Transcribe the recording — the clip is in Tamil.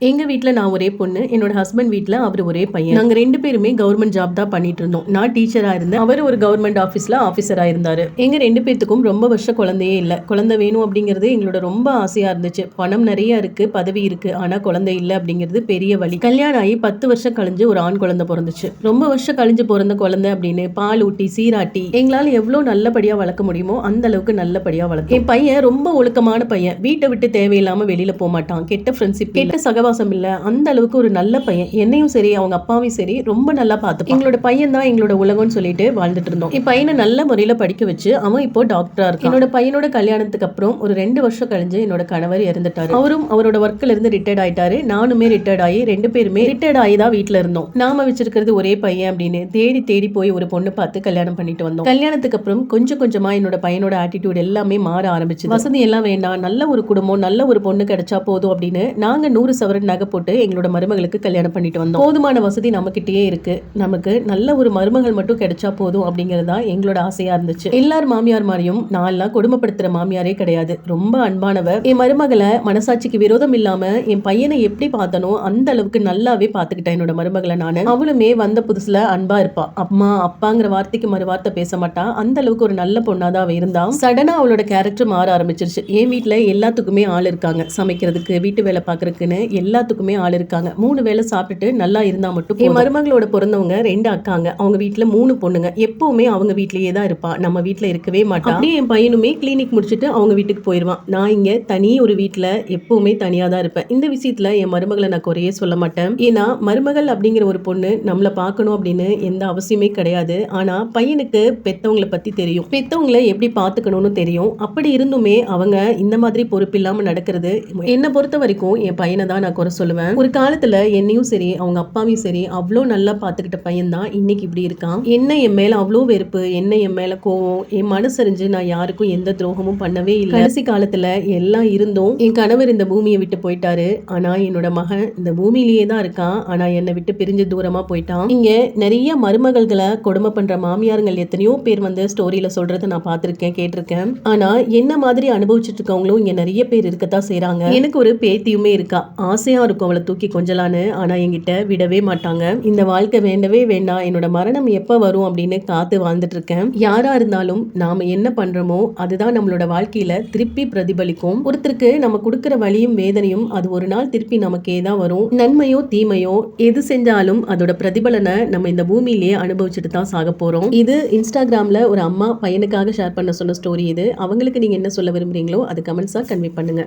எங்க வீட்ல நான் ஒரே பொண்ணு, என்னோட ஹஸ்பண்ட் வீட்ல அவரு ஒரே பையன். நாங்க 2 பேருமே கவர்மெண்ட் ஜாப் தான் பண்ணிட்டு இருந்தோம். நான் டீச்சரா இருந்தேன். அவரு ஒரு கவர்மெண்ட் ஆபீஸ்ல ஆபீசரா இருந்தாரு. எங்க 2 பேத்துக்கும் ரொம்ப வருஷம் குழந்தையே இல்ல. குழந்தை வேணும் அப்படிங்கிறது எங்களோட ரொம்ப ஆசையா இருந்துச்சு. பணம் நிறைய இருக்கு, பதவி இருக்கு. ஆனா குழந்தை இல்ல அப்படிங்கிறது பெரிய வலி. கல்யாணம் ஆகி 10 வருஷம் கழிஞ்சு ஒரு ஆண் குழந்தை பிறந்துச்சு. ரொம்ப வருஷம் கழிஞ்சு பிறந்த குழந்தை அப்படின்னு பால் ஊட்டி சீராட்டி எங்களால எவ்வளவு நல்லபடியா வளர்க்க முடியுமோ அந்த அளவுக்கு நல்லபடியா வளர்க்கும். என் பையன் ரொம்ப ஒழுக்கமான பையன். வீட்டை விட்டு தேவையில்லாம வெளியில போக மாட்டான். கெட்ட ஃப்ரெண்ட்ஷிப், கெட்ட சகவாசம் இல்ல. அந்த அளவுக்கு ஒரு நல்ல பையன். என்னையும் சரி அவங்க அப்பாவையும் சரி ரொம்ப நல்லா பார்த்துப்பான். எங்களோட பையன் தான் எங்களோட உலகம்னு சொல்லிட்டு வாழ்ந்துட்டு இருந்தோம். என் பையனை நல்ல முறையில படிக்க வச்சு அவன் இப்போ டாக்டரா இருக்கான். என்னோட பையனோட கல்யாணத்துக்கு அப்புறம் ஒரு 2 வருஷம் கழிஞ்சு என்னோட கணவர் இறந்துட்டாரு. அவரும் அவரோட ஒர்க்ல இருந்து ரிட்டையர்ட் ஆயிட்டாரு. நானுமே ரிட்டையர்ட் ஆகி 2 பேருமே ரிட்டையர்ட் ஆகி தான் வீட்டுல இருந்தோம். நாம வச்சிருக்கிறது ஒரே பையன் அப்படின்னு தேடி தேடி போய் ஒரு பொண்ணு பார்த்து கல்யாணம் பண்ணிட்டு வந்தோம். கல்யாணத்துக்கு அப்புறம் கொஞ்சம் கொஞ்சமா என்னோட பையனோட ஆட்டிடியூட் எல்லாமே மாற ஆரம்பிச்சு. வசதி எல்லாம் வேண்டாம், நல்ல ஒரு குடும்பம், நல்ல ஒரு பொண்ணு கிடைச்சா போதும் அப்படின்னு நாங்க 100 சவரன் நகை போட்டு எங்களோட மருமகளுக்கு கல்யாணம் பண்ணிட்டு வந்தோம். போதுமான வசதி நம்மகிட்டயே இருக்கு, நமக்கு நல்ல ஒரு மருமகள் மட்டும் கிடைச்சா போதும் அப்படிங்கறதா எங்களோட ஆசையா இருந்துச்சு. எல்லார் மாமியார் மாதிரியும் நான் எல்லாம் கொடுமைப்படுத்துற மாமியாரே கிடையாது. ரொம்ப அன்பானவ. என் மருமகளை மனசாட்சிக்கு விரோதம் இல்லாம என் பையனை எப்படி பார்த்தனோ அந்த அளவுக்கு நல்லாவே பாத்துக்கிட்டேன் என்னோட மருமகளை நானு. அவளுமே வந்த புதுசுல அன்பா இருப்பா. அம்மா அப்பாங்கிற வார்த்தைக்கு மறு வார்த்தை பேச மாட்டா. அந்த அளவுக்கு ஒரு நல்ல பொண்ணாதான் அவ இருந்தா. சடனா அவளோட கேரக்டர் மாற ஆரம்பிச்சிருச்சு. என் வீட்டுல எல்லாத்துக்குமே ஆள் இருக்காங்க. சமைக்கிறதுக்கு, வீட்டு வேலை பாக்குறதுக்குன்னு எல்லாத்துக்குமே ஆள் இருக்காங்க. 3 வேளை சாப்பிட்டுட்டு நல்லா இருந்தா மட்டும். என் மருமகளோட பிறந்தவங்க 2 அக்காங்க. அவங்க வீட்டுல 3 பொண்ணுங்க. எப்பவுமே அவங்க வீட்லயே தான் இருப்பா. நம்ம வீட்டுல இருக்கவே மாட்டா. அப்படியே என் பையனுமே கிளினிக் முடிச்சுட்டு அவங்க வீட்டுக்கு போயிருவான். நான் இங்க தனி ஒரு வீட்டுல எப்பவுமே தனியா தான் இருப்பேன். இந்த விஷயத்துல என் மருமகளை நான் குறையே சொல்ல மாட்டேன். ஏன்னா மருமகள் அப்படிங்கிற ஒரு பொண்ணு நம்மள பார்க்கணும் அப்படின்னு எந்த அவசியமே கிடையாது. ஆனா பையனுக்கு பெத்தவங்களை பத்தி தெரியும், பெத்தவங்களை எப்படி பாத்துக்கணும்னு தெரியும். அப்படி இருந்துமே அவங்க இந்த மாதிரி பொறுப்பு இல்லாம நடக்கிறது என்னை பொறுத்த வரைக்கும் என் பையனை தான் நான் குறை சொல்லுவேன். ஒரு காலத்துல என்னையும் சரி அவங்க அப்பாவையும் சரி அவ்வளோ நல்லா பார்த்துக்கிட்ட பையன் தான் இன்னைக்கு இப்படி இருக்கான். என்ன என் மேல அவ்வளோ வெறுப்பு, என்ன என் மேல கோவம், என் மனசறிஞ்சு நான் யாருக்கும் எந்த துரோகமும் பண்ணவே இல்லை. கடைசி காலத்துல எல்லாம் இருந்தும் என் கணவர் இந்த பூமியை விட்டு போயிட்டாரு. ஆனா என்னோட மகன் இந்த பூமியிலேயே தான் இருக்கான். ஆனா என்னை விட்டு பிரிஞ்சு தூரமா போயிட்டான். இங்க நிறைய மருமகள்களை கொடுமை பண்ற மாமியாருங்கள் எத்தனையோ பேர் வந்து ஸ்டோரியில சொல்றதை நான் பார்த்திருக்கேன், கேட்டிருக்கேன். ஆனா என்ன மாதிரி அனுபவிச்சுட்டு இருக்கவங்களும் இங்க நிறைய பேர் இருக்கத்தான் செய்யறாங்க. எனக்கு ஒரு பேத்தியுமே இருக்கா. ஆசையா இருக்கும் அவளை தூக்கி கொஞ்சலான்னு. ஆனா என்கிட்ட விடவே மாட்டாங்க. இந்த வாழ்க்கை வேண்டவே வேண்டாம், என்னோட மரணம் எப்ப வரும் அப்படின்னு காத்து வாழ்ந்துட்டு இருக்கேன். யாரா இருந்தாலும் நாம என்ன பண்றோமோ அதுதான் நம்மளோட வாழ்க்கையில திருப்பி பிரதிபலிக்கும். ஒருத்தருக்கு நம்ம கொடுக்கிற வலியும் வேதனையும் அது ஒரு நாள் திருப்பி நமக்கே தான் வரும். நன்மையோ தீமையோ எது செஞ்சாலும் அதோட பிரதிபலனை நம்ம இந்த பூமியிலேயே அனுபவிச்சுட்டு தான் சாக போறோம். இது இன்ஸ்டாகிராம்ல ஒரு அம்மா பையனுக்காக ஷேர் பண்ண சொன்ன ஸ்டோரி. இது அவங்களுக்கு நீங்க என்ன சொல்ல விரும்புறீங்களோ அது கமெண்ட்ஸா கன்வே பண்ணுங்க.